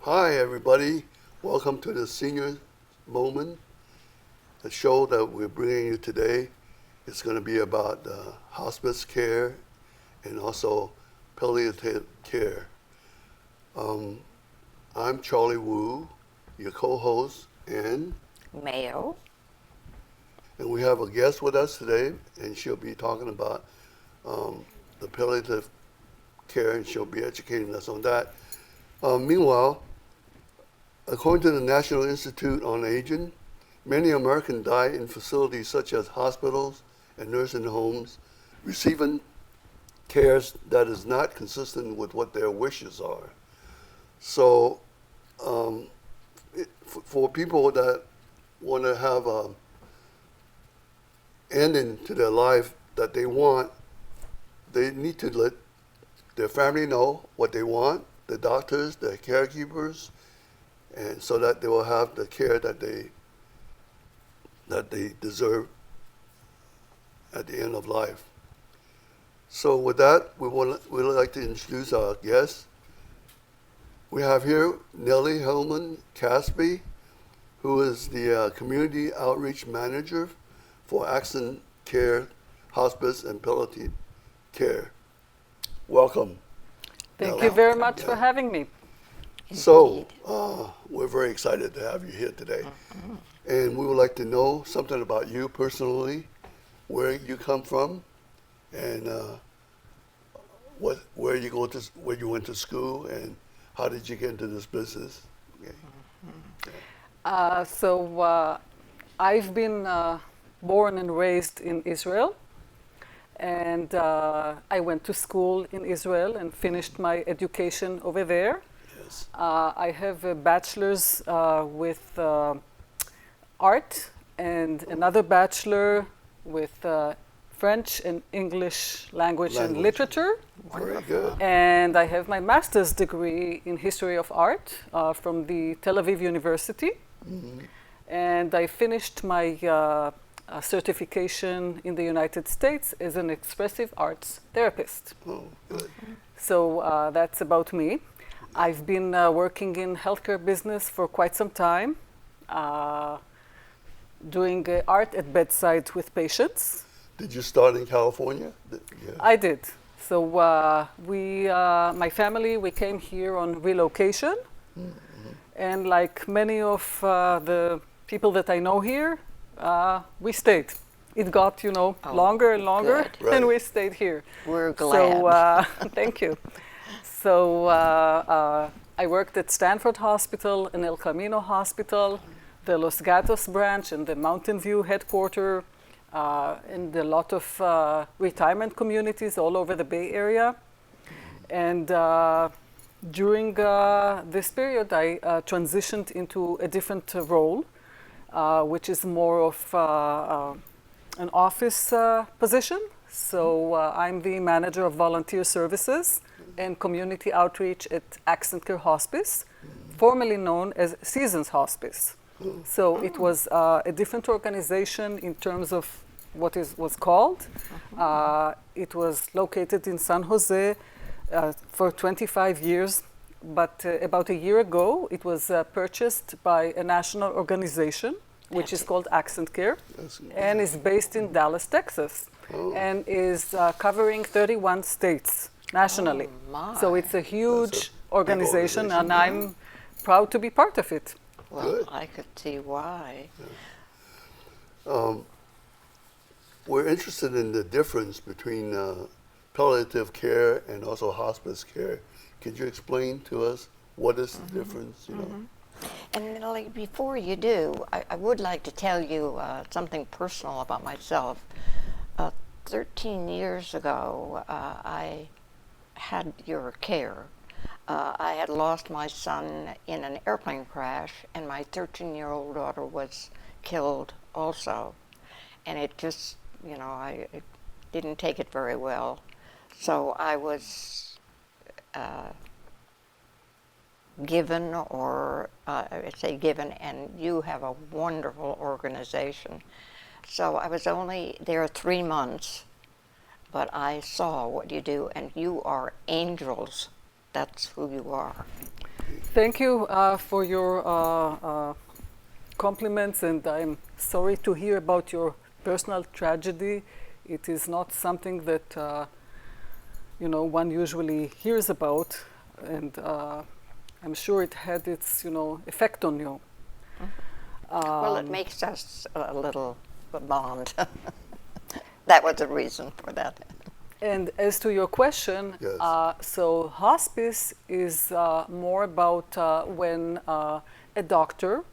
Hi, everybody. Welcome to the Senior Moment, the show that we're bringing you today. It's going to be about hospice care and also palliative care. I'm Charlie Wu, your co-host, and Mayo. we have a guest with us today, and she'll be talking about the palliative care, and she'll be educating us on that. Meanwhile, according to the National Institute on Aging, many Americans die in facilities such as hospitals and nursing homes, receiving care that is not consistent with what their wishes are. So, for people that want to have an ending to their life that they want, they need to let their family know what they want, the doctors, the caregivers, and so that they will have the care that they deserve at the end of life. So with that, we'd like to introduce our guest. We have here Nili Helman-Caspi, who is the Community Outreach Manager for Accent Care, Hospice and Palliative Care. Welcome. Thank Nili. you very much for having me. So, we're very excited to have you here today. And we would like to know something about you personally, where you come from, and where you went to school, and how did you get into this business? Okay. I've been born and raised in Israel, and I went to school in Israel and finished my education over there. Yes. I have a bachelor's with art and another bachelor with French and English language and literature. Very good. And I have my master's degree in history of art from the Tel Aviv University. Mm-hmm. And I finished my certification in the United States as an expressive arts therapist. Oh, good. So that's about me. I've been working in healthcare business for quite some time, doing art at bedside with patients. Did you start in California? Yeah. I did. So my family, we came here on relocation. Mm-hmm. And like many of the people that I know here, we stayed. It got, longer and longer, good. and Right. we stayed here. We're glad. So, thank you. So I worked at Stanford Hospital and El Camino Hospital, the Los Gatos branch and the Mountain View headquarters, and a lot of retirement communities all over the Bay Area. And during this period, I transitioned into a different role, which is more of an office position. So I'm the manager of volunteer services and community outreach at Accent Care Hospice, formerly known as Seasons Hospice. So it was a different organization in terms of what was called. It was located in San Jose for 25 years, but about a year ago, it was purchased by a national organization, which is called Accent Care, and is based in Dallas, Texas, and is covering 31 states nationally. Oh, my. So it's a huge organization, organization, and I'm proud to be part of it. Well, Good. I could see why. We're interested in the difference between palliative care and also hospice care. Could you explain to us what is the difference? And Nili, before you do, I would like to tell you something personal about myself. 13 years ago, I had your care. I had lost my son in an airplane crash, and my 13-year-old daughter was killed also. And it just, I didn't take it very well. So I was given, or I say given, and you have a wonderful organization. So I was only there 3 months, but I saw what you do, and you are angels. That's who you are. Thank you for your compliments, and I'm sorry to hear about your personal tragedy. It is not something that one usually hears about, and I'm sure it had its effect on you. Well, it makes us a little bond. That was the reason for that. And as to your question, Yes. So hospice is more about when a doctor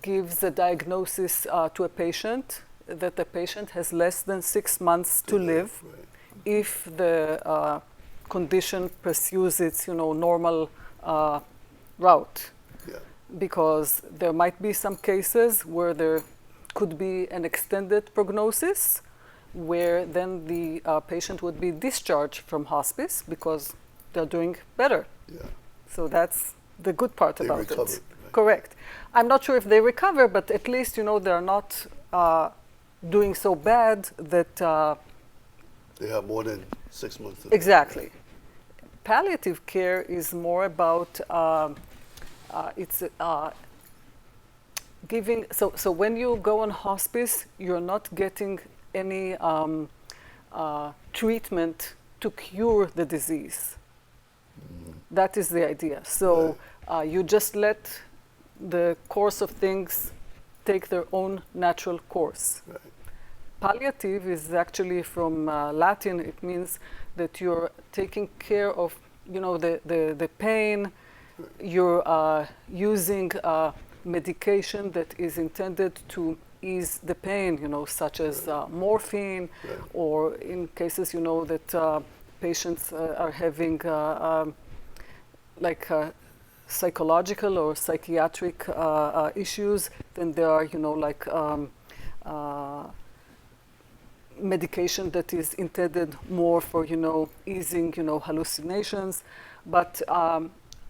gives a diagnosis to a patient that the patient has less than 6 months to live Right. if the condition pursues its normal route. Yeah. Because there might be some cases where there could be an extended prognosis, where then the patient would be discharged from hospice because they're doing better. Yeah. So that's the good part They about recovered, it. right? Correct. I'm not sure if they recover, but at least they're not doing so bad that They have more than 6 months to live. exactly. Palliative care is more about it's giving. So when you go on hospice, you're not getting any treatment to cure the disease. That is the idea. So you just let the course of things take their own natural course. Right. Palliative is actually from Latin. It means that you're taking care of, the pain. You're using medication that is intended to ease the pain, such as morphine, Right. or in cases, that patients are having psychological or psychiatric issues, then there are, medication that is intended more for, easing, hallucinations. But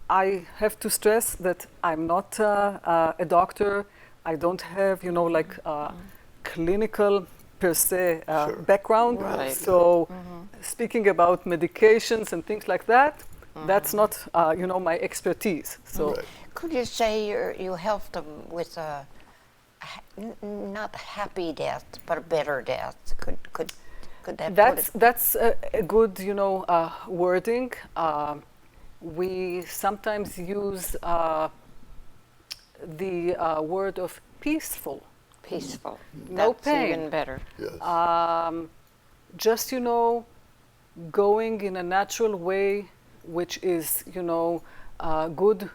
I have to stress that I'm not a doctor. I don't have, clinical per se Sure. background. Right. So speaking about medications and things like that, that's not, my expertise. So Right. Could you say you helped them with a not happy death, but a better death? Could that that's a good, wording. We sometimes use the word of peaceful. peaceful? No That's pain. even better. Yes. Just going in a natural way, which is good,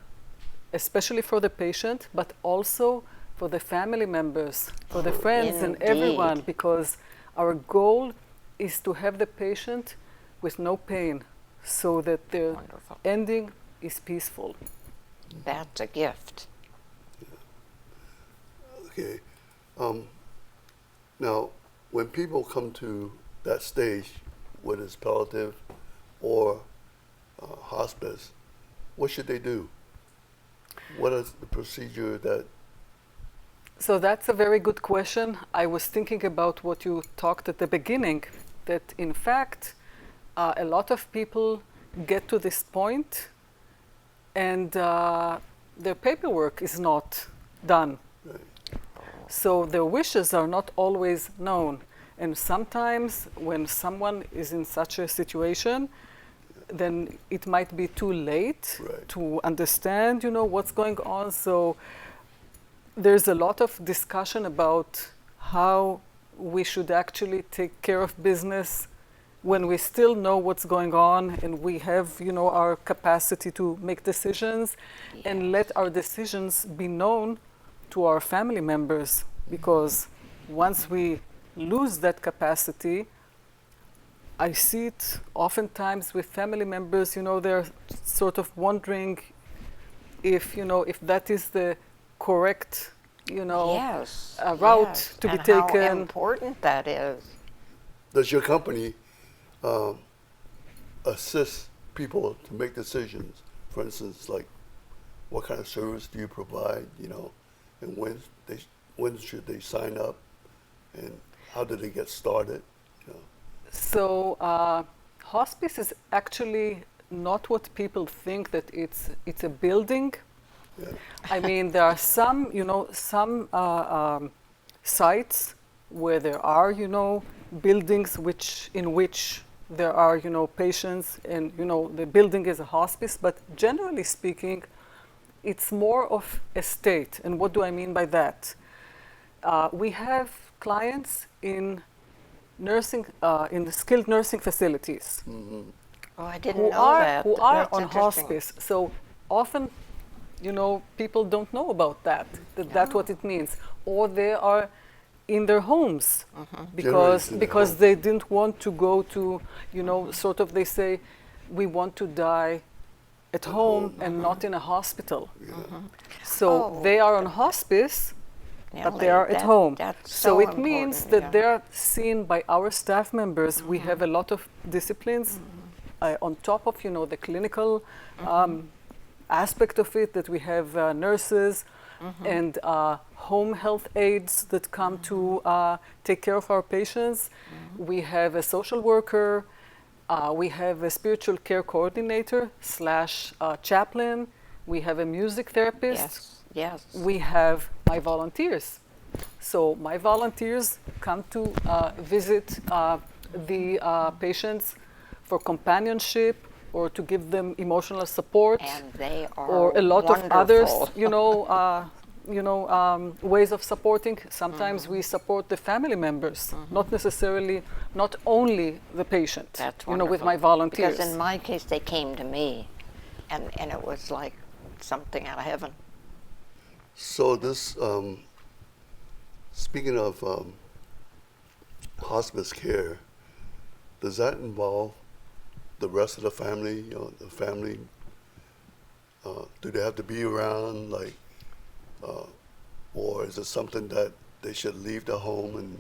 especially for the patient, but also for the family members, for the friends and everyone, Indeed. because our goal is to have the patient with no pain, so that the Wonderful. ending is peaceful. That's a gift. Okay. Now, when people come to that stage, whether it's palliative or hospice, what should they do? What is the procedure that? So that's a very good question. I was thinking about what you talked at the beginning, that in fact, a lot of people get to this point and their paperwork is not done. Right. So their wishes are not always known. And sometimes when someone is in such a situation, then it might be too late Right. to understand, what's going on. So there's a lot of discussion about how we should actually take care of business when we still know what's going on and we have, our capacity to make decisions, and let our decisions be known to our family members. Because once we lose that capacity, I see it oftentimes with family members, they're sort of wondering if that is the correct, Yes. route yes. to be and how taken. important that is. Does your company assist people to make decisions? For instance, like what kind of service do you provide? And when should they sign up, and how do they get started? So hospice is actually not what people think, that it's a building. Yeah. I mean, there are some, sites where there are, buildings in which there are, patients, and, the building is a hospice. But generally speaking, it's more of a state. And what do I mean by that? We have clients in nursing, in the skilled nursing facilities, Oh, I didn't who know are that. who are That's on interesting. hospice. So often, people don't know about that's what it means, or they are in their homes because Generally, it's in their home. they didn't want to go to, sort of, they say, we want to die at home and not in a hospital. Yeah. So Oh, they are on hospice, but they Nellie, are at home. That's So it means important, that yeah. they're seen by our staff members. We have a lot of disciplines on top of, the clinical aspect of it, that we have nurses and home health aides that come to take care of our patients. We have a social worker. We have a spiritual care coordinator / chaplain. We have a music therapist. Yes. We have my volunteers. So my volunteers come to visit the patients for companionship or to give them emotional support, And they are or a lot wonderful. of others, ways of supporting. Sometimes we support the family members, not only the patient. That's with wonderful. my volunteers. Because in my case, they came to me, and it was like something out of heaven. So this, speaking of hospice care, does that involve the rest of the family? The family, do they have to be around, like, or is it something that they should leave the home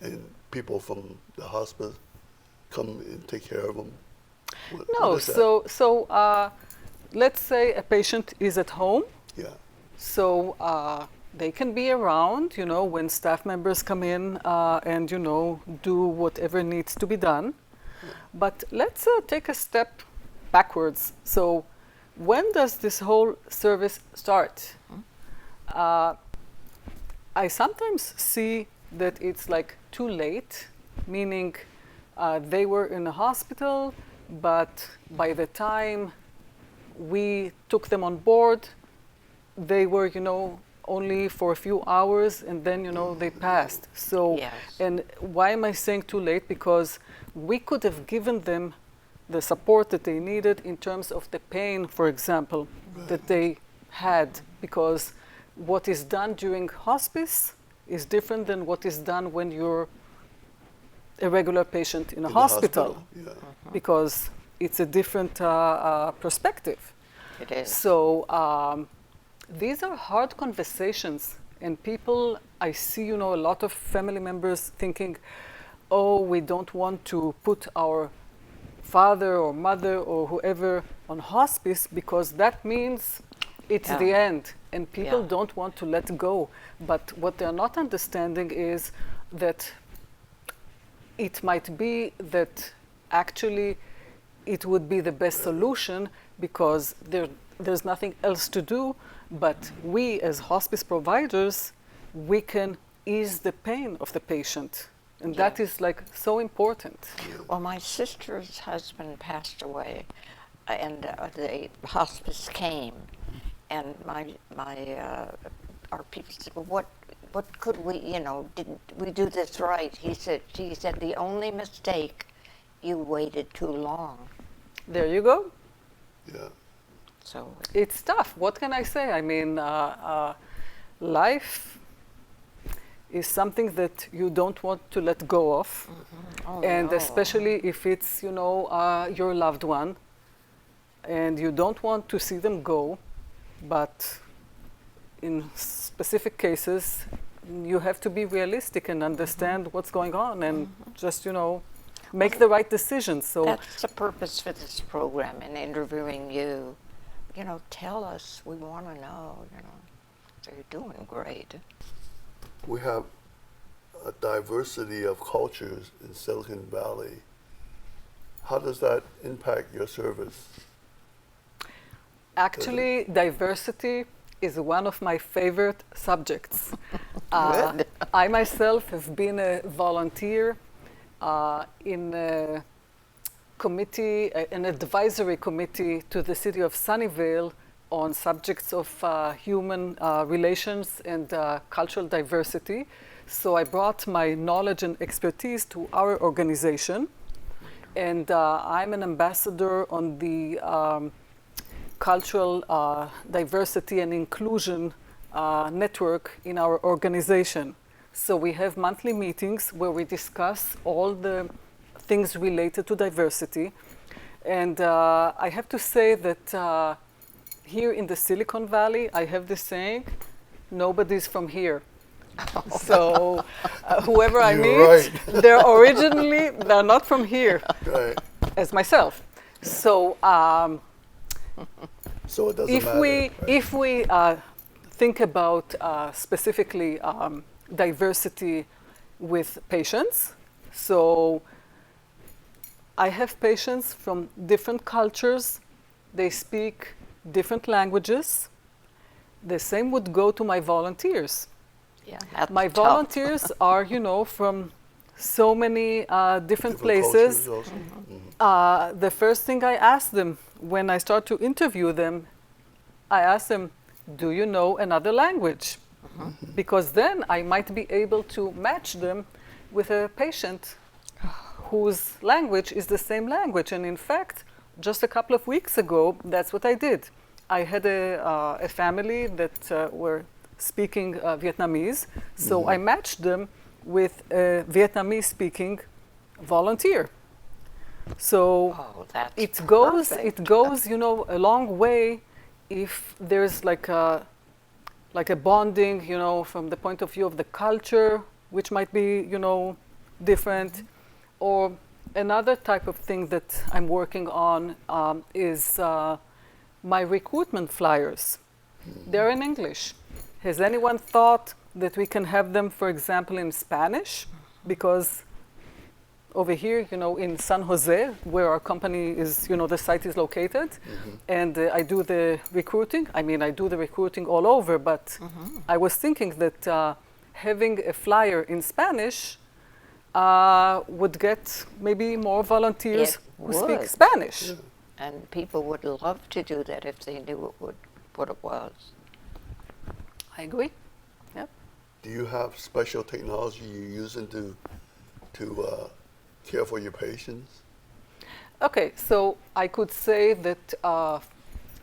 and people from the hospice come and take care of them? No, what is that? so let's say a patient is at home. Yeah. So they can be around, when staff members come in and, do whatever needs to be done. But let's take a step backwards. So when does this whole service start? I sometimes see that it's like too late, meaning they were in a hospital, but by the time we took them on board, they were, only for a few hours, and then, they passed. So, Yes. and why am I saying too late? Because we could have given them the support that they needed in terms of the pain, for example, that they had, because what is done during hospice is different than what is done when you're a regular patient in a In the hospital, Yeah. because it's a different perspective. It is. So these are hard conversations, and people, I see, a lot of family members thinking, oh, we don't want to put our father or mother or whoever on hospice because that means it's Yeah. the end, and people Yeah. don't want to let go. But what they're not understanding is that it might be that actually it would be the best solution because there's nothing else to do, but we as hospice providers, we can ease the pain of the patient. And that Yes. is like so important. Well, my sister's husband passed away, and the hospice came, and our people said, "Well, what could we? Didn't we do this right?" She said, "The only mistake, you waited too long." There you go. Yeah. So It's tough. What can I say? I mean, life is something that you don't want to let go of. oh, And no. especially if it's, your loved one, and you don't want to see them go, but in specific cases, you have to be realistic and understand what's going on and just, make the right decisions. So That's the purpose for this program and interviewing you. Tell us. We want to know. So you're doing great. We have a diversity of cultures in Silicon Valley. how does that impact your service? Actually, diversity is one of my favorite subjects. Good. I myself have been a volunteer in a committee, an advisory committee to the city of Sunnyvale on subjects of human relations and cultural diversity. So I brought my knowledge and expertise to our organization, and I'm an ambassador on the cultural diversity and inclusion network in our organization. So we have monthly meetings where we discuss all the things related to diversity. And I have to say that here in the Silicon Valley, I have this saying, nobody's from here. So whoever I You're meet, right. they're not from here, Right. as myself. So So it doesn't if matter. we right? if we think about specifically diversity with patients, so I have patients from different cultures. They speak different languages. The same would go to my volunteers. Yeah, that's My tough. volunteers are, from so many different Different places. cultures also. The first thing I ask them when I start to interview them, I ask them, do you know another language? Because then I might be able to match them with a patient whose language is the same language. And in fact, just a couple of weeks ago, that's what I did. I had a family that were speaking Vietnamese, so I matched them with a Vietnamese-speaking volunteer. So Oh, that's it goes, perfect. a long way if there's like a bonding, from the point of view of the culture, which might be, different. Or another type of thing that I'm working on is my recruitment flyers. They're in English. Has anyone thought that we can have them, for example, in Spanish? Because over here, in San Jose, where our company is, the site is located, and I do the recruiting. I mean, I do the recruiting all over, but I was thinking that having a flyer in Spanish would get maybe more volunteers It who speak would. Spanish. And people would love to do that if they knew what it was. I agree. Yep. Do you have special technology you're using to care for your patients? Okay, so I could say that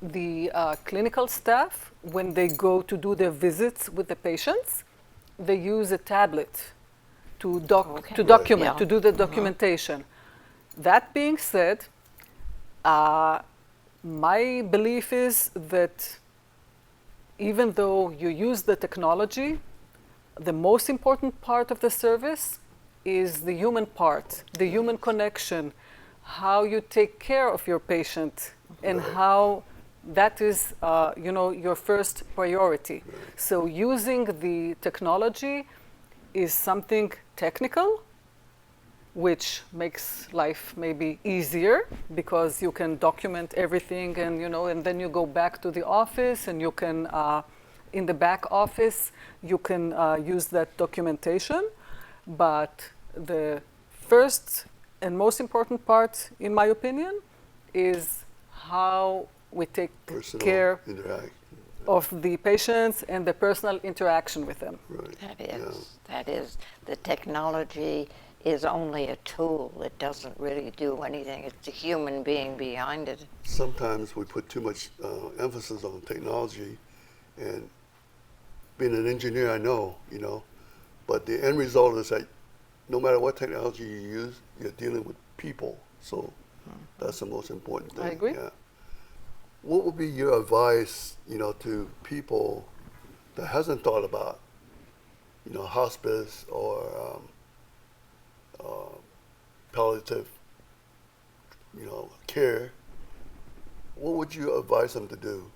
the clinical staff, when they go to do their visits with the patients, they use a tablet to Okay. to Right. document, Yeah. to do the documentation. That being said, my belief is that even though you use the technology, the most important part of the service is the human part, the human connection, how you take care of your patient, and how that is, your first priority. So using the technology is something technical, which makes life maybe easier because you can document everything, and and then you go back to the office, and you can, in the back office, you can use that documentation. But the first and most important part, in my opinion, is how we take Personal care interaction. of the patients and the personal interaction with them. Right. That is, the technology is only a tool. It doesn't really do anything. It's the human being behind it. Sometimes we put too much emphasis on technology, and being an engineer, I know, but the end result is that no matter what technology you use, you're dealing with people. So that's the most important thing. I agree. Yeah. What would be your advice, to people that hasn't thought about, hospice or palliative, care? What would you advise them to do?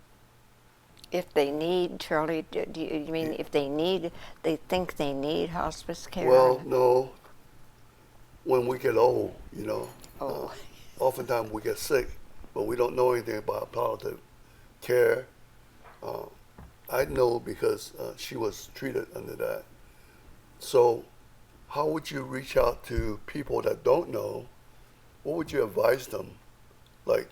If they need, Charlie, do you mean if they think they need hospice care? Well, no. When we get old, Oh. oftentimes we get sick, but we don't know anything about palliative care. I know because she was treated under that. So how would you reach out to people that don't know? What would you advise them? Like,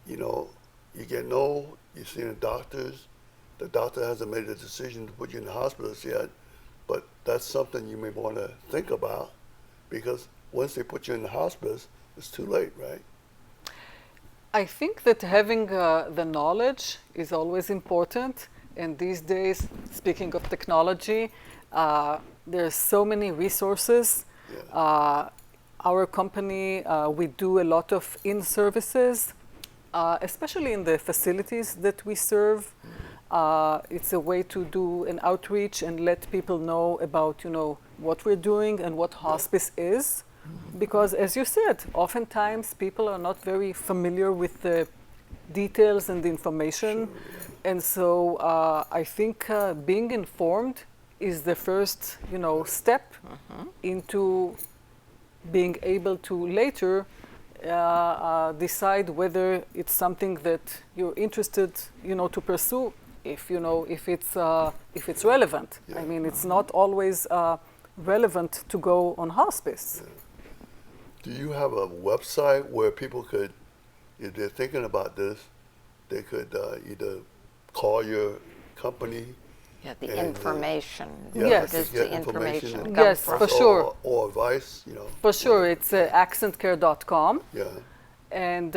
you know, you get no, you're seeing the doctor hasn't made a decision to put you in the hospital yet, but that's something you may want to think about, because once they put you in the hospice, it's too late, right? I think that having the knowledge is always important. And these days, speaking of technology, there's so many resources. Yeah. Our company, we do a lot of in-services, especially in the facilities that we serve. It's a way to do an outreach and let people know about, you know, what we're doing and what hospice is. Because as you said, oftentimes people are not very familiar with the details and the information. Sure. And so I think being informed is the first, you know, step into being able to later decide whether it's something that you're interested, you know, to pursue, if you know, if it's relevant. Yeah. I mean, it's not always relevant to go on hospice. Yeah. Do you have a website where people could, if they're thinking about this, they could either call your company? Yeah, the And, information. yeah, Yes. Where does get the information information. come Yes, from? for sure. Or advice, you know? For sure, it's accentcare.com. Yeah. And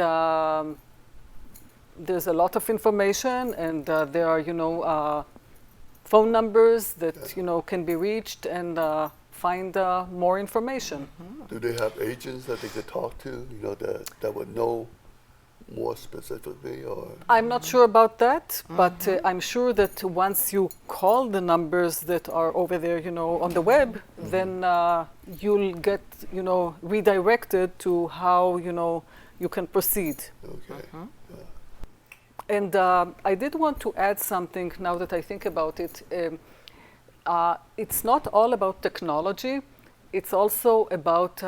there's a lot of information, and there are, you know, phone numbers that, you know, can be reached and find more information. Do they have agents that they could talk to, you know, that would know more specifically, or? I'm not sure about that, but I'm sure that once you call the numbers that are over there, you know, on the web, then you'll get, you know, redirected to how, you know, you can proceed. Okay. And I did want to add something now that I think about it. It's not all about technology. It's also about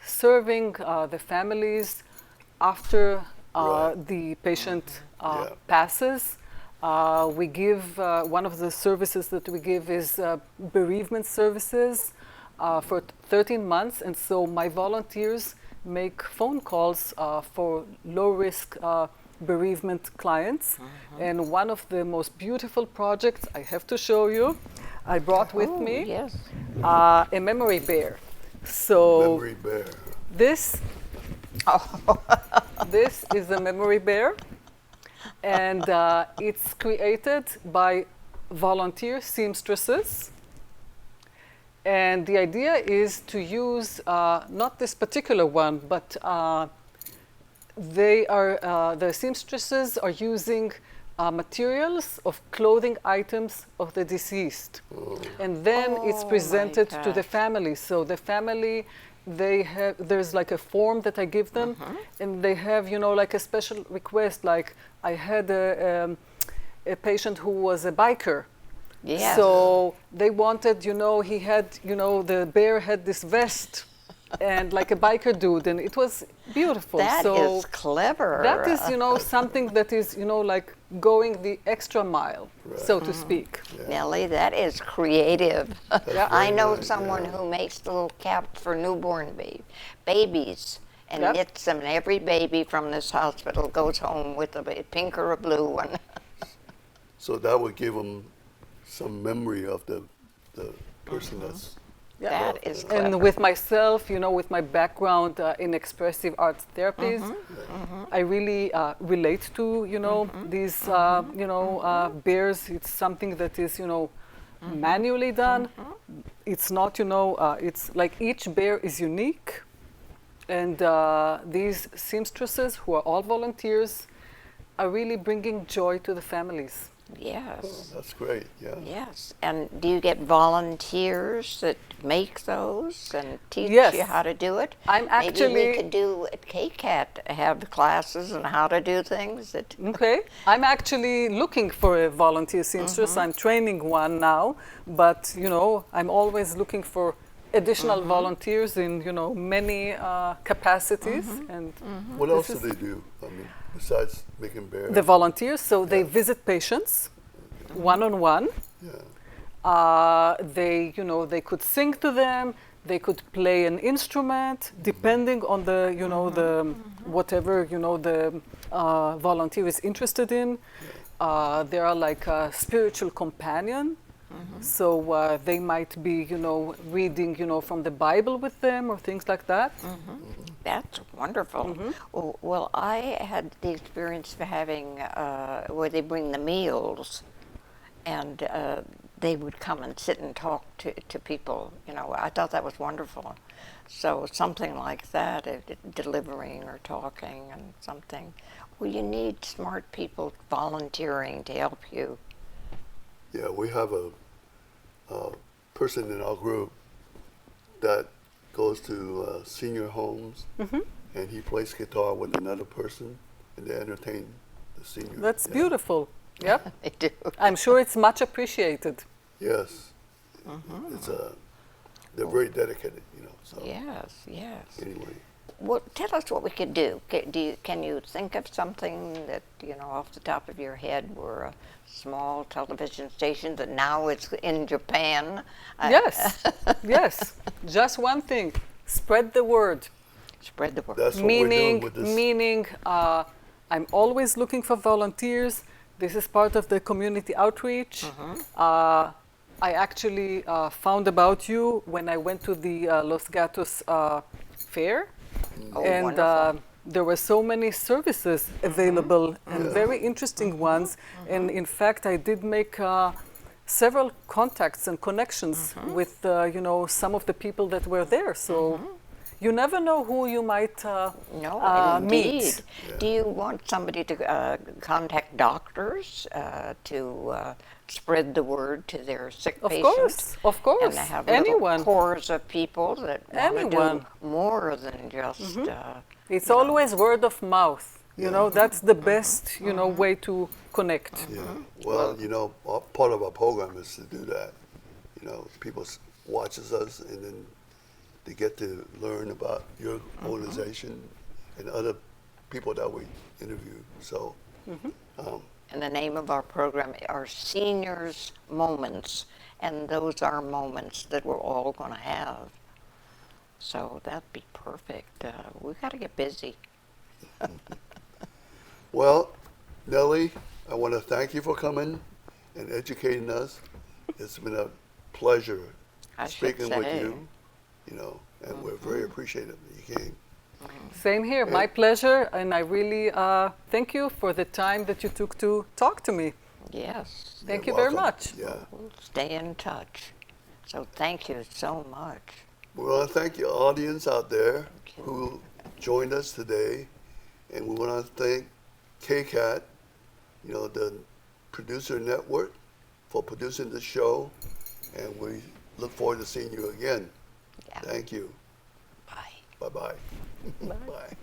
serving the families after Right. the patient Yeah. passes. We give, one of the services that we give is bereavement services for 13 months. And so my volunteers make phone calls for low-risk bereavement clients. And one of the most beautiful projects I have to show you, I brought with Oh, me yes. a memory bear. So Memory bear. this this is a memory bear, and it's created by volunteer seamstresses. And the idea is to use not this particular one, but they are the seamstresses are using materials of clothing items of the deceased, and then it's Oh, presented my to the gosh. family. So the family, they have, there's like a form that I give them, and they have, you know, like a special request. Like I had a patient who was a biker. Yes. So they wanted, you know, he had, you know, the bear had this vest and like a biker dude, and it was beautiful. That so is clever. that is, you know, something that is, you know, like going the extra mile, so to speak. Nellie, that is creative. Yeah. I know nice, someone yeah. who makes little caps for newborn babies and Yep. knits them. And every baby from this hospital goes home with a pink or a blue one. So that would give them some memory of the person that's. Yeah. That is clever. And with myself, you know, with my background in expressive arts therapies, I really relate to, you know, these, you know, bears. It's something that is, you know, manually done. It's not, you know, it's like each bear is unique. And these seamstresses, who are all volunteers, are really bringing joy to the families. Yes. That's great. Yeah. Yes. And do you get volunteers that make those and teach Yes. you how to do it? I'm Maybe actually- we could do at KCAT, have classes on how to do things. That Okay. I'm actually looking for a volunteer seamstress. I'm training one now, but you know, I'm always looking for additional volunteers in, many capacities. And What else do they do? I mean, besides making beer? the volunteers, so they visit patients one-on-one. Yeah. They could sing to them. They could play an instrument, depending on the whatever the volunteer is interested in. They are like a spiritual companion. So they might be, reading, from the Bible with them or things like that. That's wonderful. Well, I had the experience of having where they bring the meals, and they would come and sit and talk to people. I thought that was wonderful. So something like that, delivering or talking and something. Well, you need smart people volunteering to help you. Yeah, we have a person in our group that goes to senior homes, and he plays guitar with another person, and they entertain the seniors. That's beautiful. Yep. They do. I'm sure it's much appreciated. Yes. It's they're very dedicated, So Yes. anyway, Well, tell us what we could do. Can you think of something that, off the top of your head were a small television station that now it's in Japan? Yes, yes. Just one thing: spread the word. Spread the word. that's what we're doing with this. Meaning, I'm always looking for volunteers. This is part of the community outreach. I actually found about you when I went to the Los Gatos fair. Oh, And wonderful. there were so many services available and very interesting ones. And in fact, I did make several contacts and connections with, some of the people that were there. So you never know who you might No, indeed. meet. Do you want somebody to contact doctors to spread the word to their sick patients? Of course. And have Anyone. little corps of people that want to Anyone. do more than just. It's always word of mouth. That's the best, way to connect. Yeah. Well, part of our program is to do that. People watches us, and then they get to learn about your organization and other people that we interview. So, And the name of our program are Seniors Moments, and those are moments that we're all going to have. So that'd be perfect. We got to get busy. well, Nellie, I want to thank you for coming and educating us. It's been a pleasure I should speaking with say. you. And we're very appreciative that you came. Same here, my pleasure. And I really thank you for the time that you took to talk to me. Yes. Thank You're you very welcome. much. Yeah. We'll stay in touch. So thank you so much. We want to thank your audience out there who joined us today. And we want to thank KCAT, the producer network, for producing the show. And we look forward to seeing you again. Yeah. Thank you. Bye. Bye-bye. Bye.